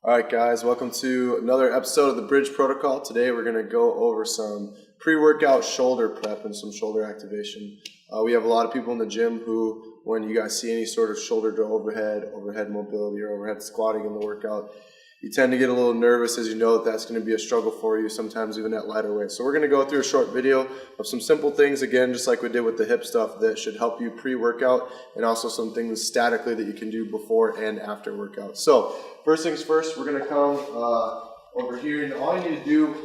Alright guys, welcome to another episode of the Bridge Protocol. Today we're going to go over some pre-workout shoulder prep and some shoulder activation. We have a lot of people in the gym who, when you guys see any sort of shoulder to overhead mobility or overhead squatting in the workout, you tend to get a little nervous as you know that that's going to be a struggle for you, sometimes even at lighter weight. So we're going to go through a short video of some simple things, again, just like we did with the hip stuff, that should help you pre-workout, and also some things statically that you can do before and after workout. So first things first, we're going to come over here, and all you need to do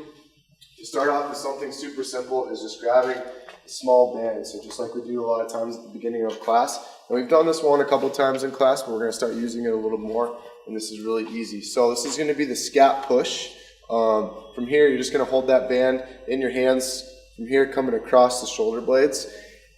to start off with something super simple is just grabbing a small band. So just like we do a lot of times at the beginning of class, and we've done this one a couple times in class, but we're going to start using it a little more. And this is really easy. So this is going to be the scap push. From here, you're just going to hold that band in your hands from here coming across the shoulder blades.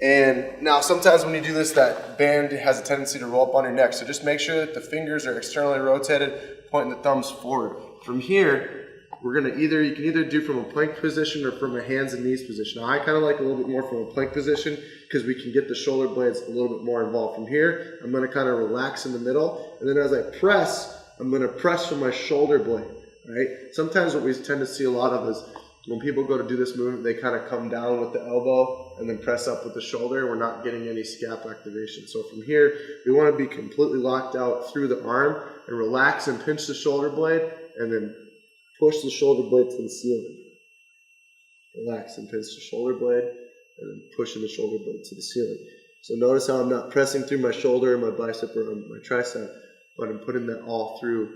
And now sometimes when you do this, that band has a tendency to roll up on your neck. So just make sure that the fingers are externally rotated, pointing the thumbs forward. From here, we're going to you can either do from a plank position or from a hands and knees position. Now I kind of like a little bit more from a plank position because we can get the shoulder blades a little bit more involved. From here, I'm going to kind of relax in the middle, and then as I press, I'm going to press from my shoulder blade, right? Sometimes what we tend to see a lot of is when people go to do this movement, they kind of come down with the elbow and then press up with the shoulder. We're not getting any scap activation. So from here, we want to be completely locked out through the arm and relax and pinch the shoulder blade, and then push the shoulder blade to the ceiling. Relax and pinch the shoulder blade, and then pushing the shoulder blade to the ceiling. So notice how I'm not pressing through my shoulder, my bicep, or my tricep, but I'm putting that all through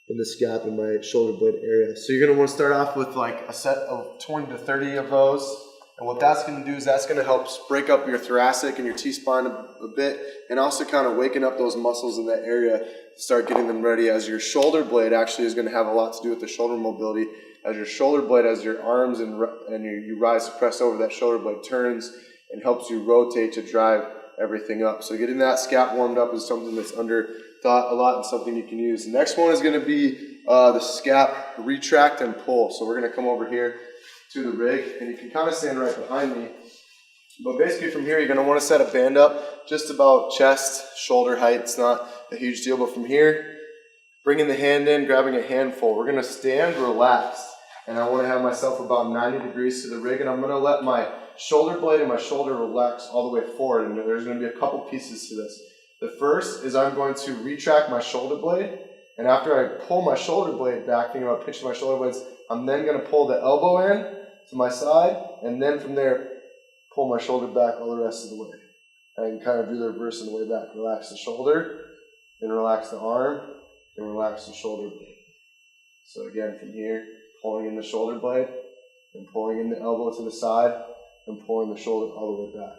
in the scap in my shoulder blade area. So you're going to want to start off with like a set of 20 to 30 of those. And what that's going to do is that's going to help break up your thoracic and your T-spine a bit, and also kind of waken up those muscles in that area to start getting them ready, as your shoulder blade actually is going to have a lot to do with the shoulder mobility. As your shoulder blade, as your arms and you rise to press over, that shoulder blade turns and helps you rotate to drive everything up. So getting that scap warmed up is something that's under thought a lot and something you can use. The next one is going to be the scap retract and pull. So we're going to come over here to the rig, and you can kind of stand right behind me. But basically from here, you're going to want to set a band up just about chest, shoulder height. It's not a huge deal, but from here, bringing the hand in, grabbing a handful. We're going to stand relaxed, and I want to have myself about 90 degrees to the rig, and I'm going to let my shoulder blade and my shoulder relax all the way forward, and there's going to be a couple pieces to this. The first is I'm going to retract my shoulder blade, and after I pull my shoulder blade back, thinking about pinching my shoulder blades, I'm then going to pull the elbow in to my side, and then from there, pull my shoulder back all the rest of the way. And kind of do the reverse on the way back. Relax the shoulder, then relax the arm, and relax the shoulder blade. So again, from here, pulling in the shoulder blade, and pulling in the elbow to the side, and pulling the shoulder all the way back.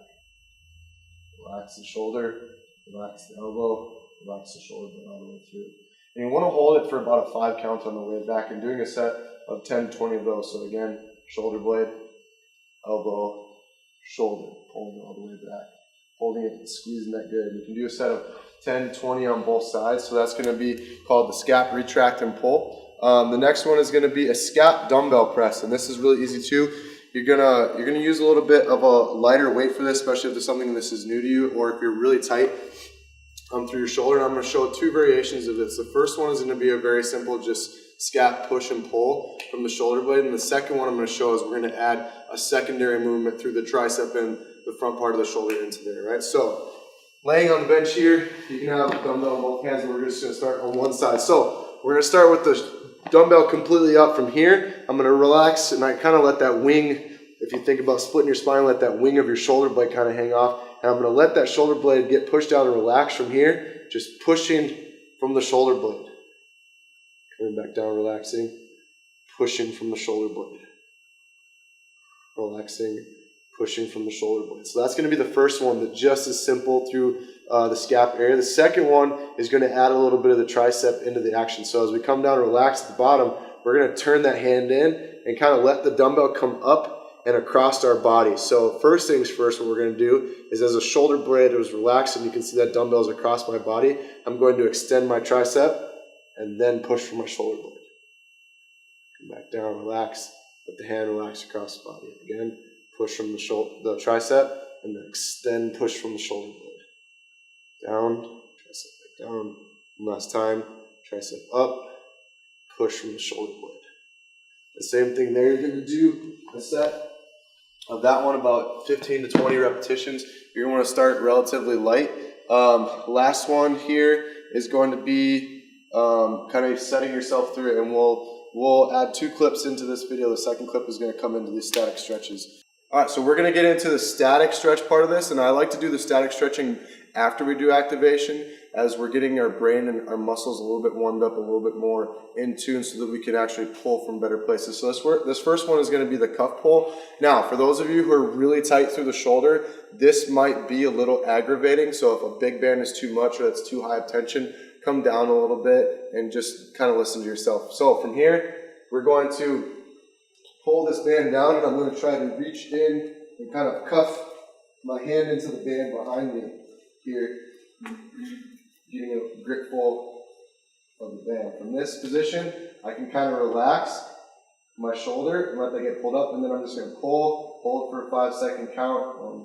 Relax the shoulder, relax the elbow, relax the shoulder blade all the way through. And you want to hold it for about a 5 count on the way back, and doing a set of 10, 20 of those. So again, shoulder blade, elbow, shoulder, pulling it all the way back, holding it and squeezing that good. You can do a set of 10, 20 on both sides. So that's going to be called the scap retract and pull. The next one is going to be a scap dumbbell press, and this is really easy too. You're gonna use a little bit of a lighter weight for this, especially if there's something this is new to you, or if you're really tight through your shoulder. And I'm going to show 2 variations of this. The first one is going to be a very simple, just scap push and pull from the shoulder blade, and the second one I'm going to show is we're going to add a secondary movement through the tricep and the front part of the shoulder into there, right? So laying on the bench here, you can have a dumbbell in both hands, and we're just going to start on one side. So we're going to start with the dumbbell completely up from here. I'm going to relax, and I kind of let that wing, if you think about splitting your spine, let that wing of your shoulder blade kind of hang off, and I'm going to let that shoulder blade get pushed down and relax from here, just pushing from the shoulder blade. Coming back down, relaxing, pushing from the shoulder blade. Relaxing, pushing from the shoulder blade. So that's going to be the first one, that just as simple through the scap area. The second one is going to add a little bit of the tricep into the action. So as we come down, relax at the bottom, we're going to turn that hand in and kind of let the dumbbell come up and across our body. So first things first, what we're going to do is, as the shoulder blade is relaxed and you can see that dumbbell is across my body, I'm going to extend my tricep and then push from my shoulder blade. Come back down, relax, let the hand relax across the body. Again, push from the tricep, and then extend, push from the shoulder blade. Down, tricep back down. One last time, tricep up, push from the shoulder blade. The same thing there, you're going to do a set of that one, about 15 to 20 repetitions. You're going to want to start relatively light. Last one here is going to be kind of setting yourself through it, and we'll add 2 clips into this video. The second clip is going to come into these static stretches. All right, so we're going to get into the static stretch part of this, and I like to do the static stretching after we do activation, as we're getting our brain and our muscles a little bit warmed up, a little bit more in tune, so that we can actually pull from better places. So this first one is going to be the cuff pull. Now, for those of you who are really tight through the shoulder, this might be a little aggravating. So if a big band is too much or it's too high of tension, come down a little bit and just kind of listen to yourself. So from here, we're going to pull this band down, and I'm going to try to reach in and kind of cuff my hand into the band behind me here, getting a gripful of the band. From this position, I can kind of relax my shoulder and let that get pulled up, and then I'm just going to hold for a 5-second count. 1,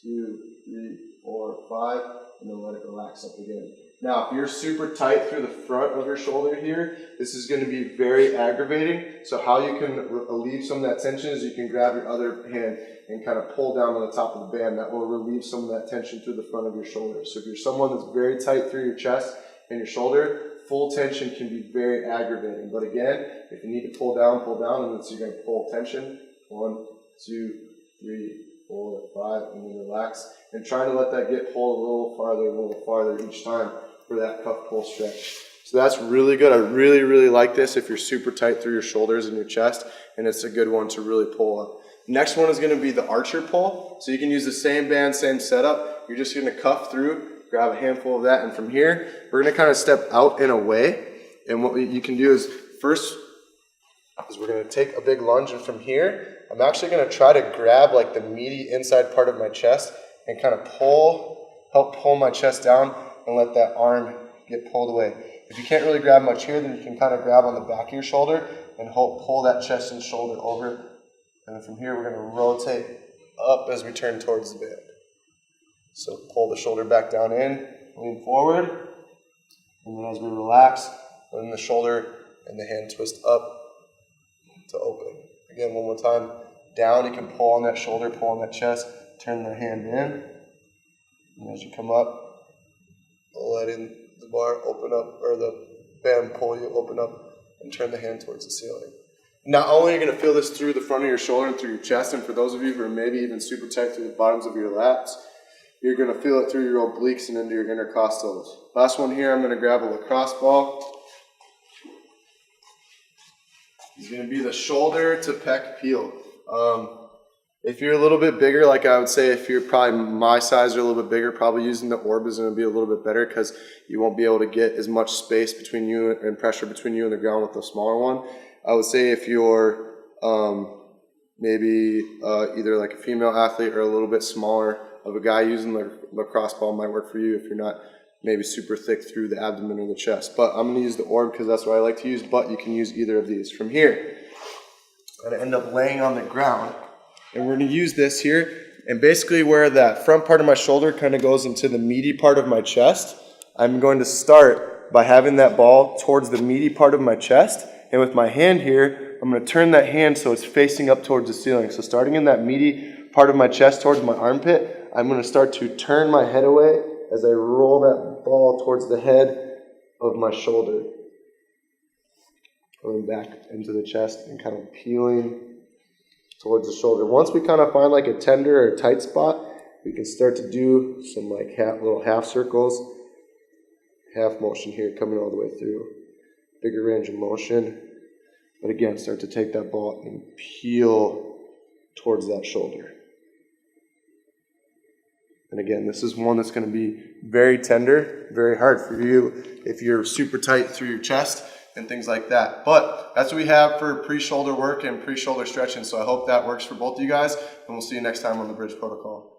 2, 3, 4, 5, and then let it relax up again. Now, if you're super tight through the front of your shoulder here, this is going to be very aggravating. So how you can relieve some of that tension is you can grab your other hand and kind of pull down on the top of the band. That will relieve some of that tension through the front of your shoulder. So if you're someone that's very tight through your chest and your shoulder, full tension can be very aggravating. But again, if you need to pull down, and so you're going to pull tension. 1, 2, 3, 4, 5, and then relax. And trying to let that get pulled a little farther each time for that cuff pull stretch. So that's really good. I really, really like this if you're super tight through your shoulders and your chest, and it's a good one to really pull up. Next one is going to be the archer pull. So you can use the same band, same setup. You're just going to cuff through, grab a handful of that, and from here, we're going to kind of step out and away. And what you can do is first, we're going to take a big lunge, and from here, I'm actually going to try to grab like the meaty inside part of my chest and kind of help pull my chest down and let that arm get pulled away. If you can't really grab much here, then you can kind of grab on the back of your shoulder and pull that chest and shoulder over. And then from here, we're going to rotate up as we turn towards the band. So pull the shoulder back down in, lean forward, and then as we relax, letting the shoulder and the hand twist up to open. Again, one more time. Down, you can pull on that shoulder, pull on that chest, turn the hand in. And as you come up, letting the bar open up, or the band pull you, open up, and turn the hand towards the ceiling. Not only are you going to feel this through the front of your shoulder and through your chest, and for those of you who are maybe even super tight through the bottoms of your lats, you're going to feel it through your obliques and into your intercostals. Last one here, I'm going to grab a lacrosse ball. It's going to be the shoulder to pec peel. If you're a little bit bigger, like I would say if you're probably my size or a little bit bigger, probably using the orb is going to be a little bit better because you won't be able to get as much space between you and pressure between you and the ground with the smaller one. I would say if you're maybe either like a female athlete or a little bit smaller of a guy, using the lacrosse ball might work for you if you're not maybe super thick through the abdomen or the chest. But I'm going to use the orb because that's what I like to use, but you can use either of these. From here, I'm going to end up laying on the ground. And we're going to use this here, and basically where that front part of my shoulder kind of goes into the meaty part of my chest, I'm going to start by having that ball towards the meaty part of my chest, and with my hand here, I'm going to turn that hand so it's facing up towards the ceiling. So starting in that meaty part of my chest towards my armpit, I'm going to start to turn my head away as I roll that ball towards the head of my shoulder. Going back into the chest and kind of peeling towards the shoulder. Once we kind of find like a tender or tight spot, we can start to do some like little half circles, half motion here coming all the way through. Bigger range of motion. But again, start to take that ball and peel towards that shoulder. And again, this is one that's going to be very tender, very hard for you if you're super tight through your chest and things like that. But that's what we have for pre-shoulder work and pre-shoulder stretching. So I hope that works for both of you guys, and we'll see you next time on the Bridge Protocol.